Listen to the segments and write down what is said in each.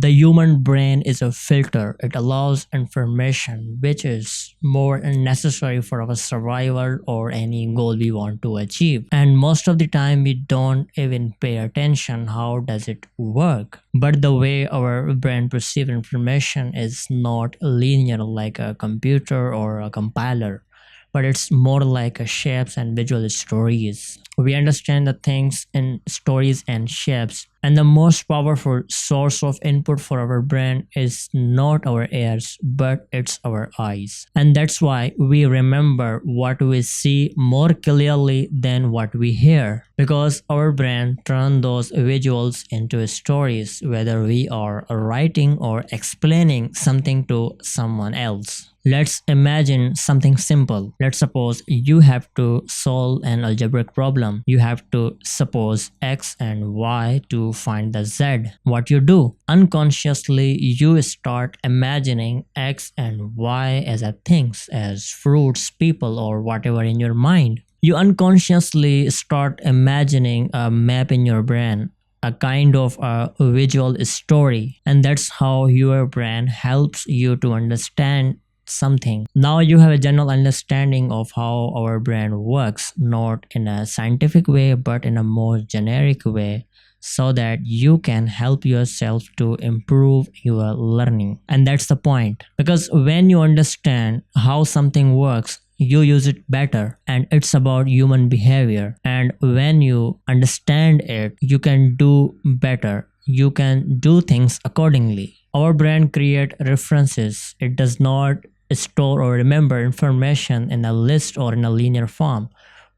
The human brain is a filter. It allows information which is more necessary for our survival or any goal we want to achieve. And most of the time we don't even pay attention how does it work. But the way our brain perceives information is not linear like a computer or a compiler, but it's more like a shapes and visual stories. We understand the things in stories and shapes, and the most powerful source of input for our brain is not our ears, but it's our eyes. And that's why we remember what we see more clearly than what we hear, because our brain turns those visuals into stories, whether we are writing or explaining something to someone else. Let's imagine something simple. Let's suppose you have to solve an algebraic problem. You have to suppose x and y to find the z. What you do? Unconsciously, you start imagining x and y as a things, as fruits, people, or whatever in your mind. You unconsciously start imagining a map in your brain, a kind of a visual story, and that's how your brain helps you to understand something. Now you have a general understanding of how our brain works, not in a scientific way but in a more generic way, so that you can help yourself to improve your learning. And that's the point, because when you understand how something works, you use it better, and it's about human behavior. And when you understand it, you can do better, you can do things accordingly. Our brain creates references. It does not store or remember information in a list or in a linear form,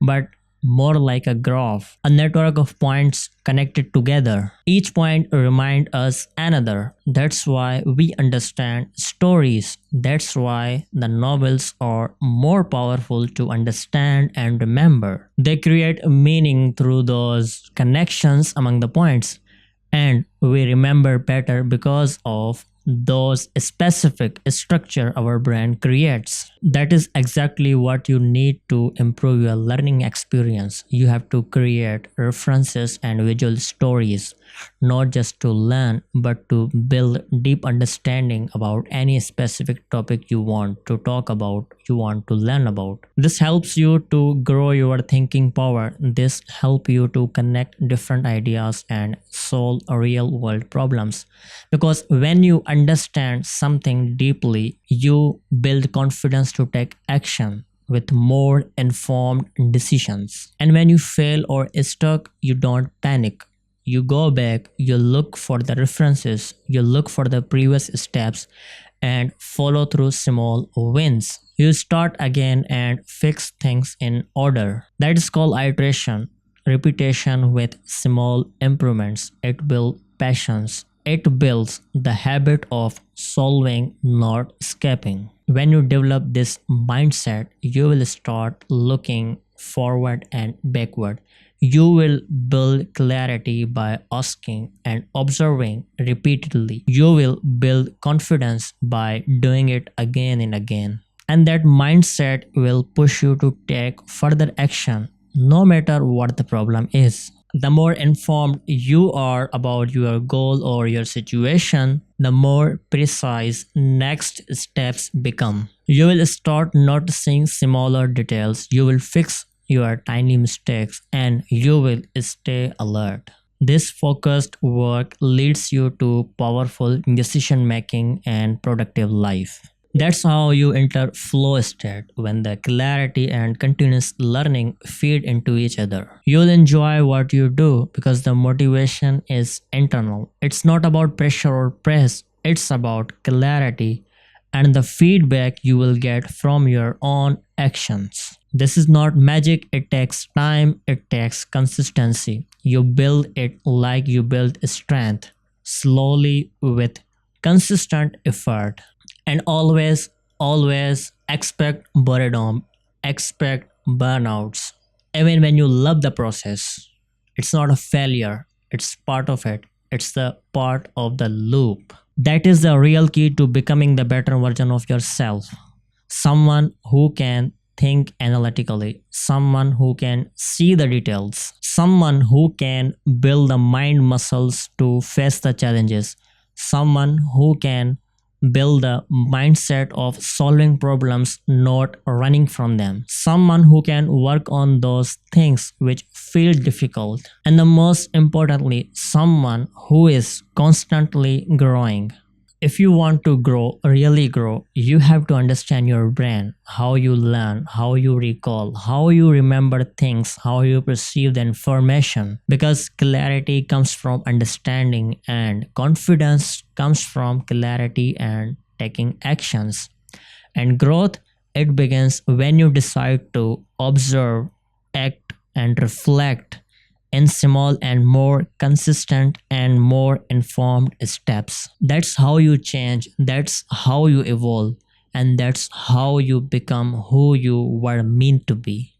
but more like a graph, a network of points connected together. Each point reminds us another. That's why we understand stories. That's why the novels are more powerful to understand and remember. They create meaning through those connections among the points, and we remember better because of those specific structure our brain creates. That is exactly what you need to improve your learning experience. You have to create references and visual stories, not just to learn but to build deep understanding about any specific topic you want to talk about, you want to learn about. This helps you to grow your thinking power. This helps you to connect different ideas and solve real world problems, because when you understand something deeply, you build confidence to take action with more informed decisions. And when you fail or stuck, you don't panic. You go back, you look for the references, you look for the previous steps, and follow through small wins. You start again and fix things in order. That is called iteration, repetition with small improvements. It builds patience. It builds the habit of solving, not escaping. When you develop this mindset, you will start looking forward and backward. You will build clarity by asking and observing repeatedly. You will build confidence by doing it again and again. And that mindset will push you to take further action, no matter what the problem is. The more informed you are about your goal or your situation, the more precise next steps become. You will start noticing smaller details, you will fix your tiny mistakes, and you will stay alert. This focused work leads you to powerful decision making and productive life. That's how you enter flow state, when the clarity and continuous learning feed into each other. You'll enjoy what you do because the motivation is internal. It's not about pressure or praise, it's about clarity and the feedback you will get from your own actions. This is not magic, it takes time, it takes consistency. You build it like you build strength, slowly with consistent effort. And always expect boredom, expect burnouts. Even when you love the process, it's not a failure, it's part of it, it's the part of the loop. That is the real key to becoming the better version of yourself. Someone who can think analytically, someone who can see the details, someone who can build the mind muscles to face the challenges, someone who can build the mindset of solving problems, not running from them, someone who can work on those things which feel difficult, and the most importantly, someone who is constantly growing. If you want to grow, really grow, you have to understand your brain, how you learn, how you recall, how you remember things, how you perceive the information. Because clarity comes from understanding, and confidence comes from clarity and taking actions. And growth, it begins when you decide to observe, act, and reflect in small and more consistent and more informed steps. That's how you change, that's how you evolve, and that's how you become who you were meant to be.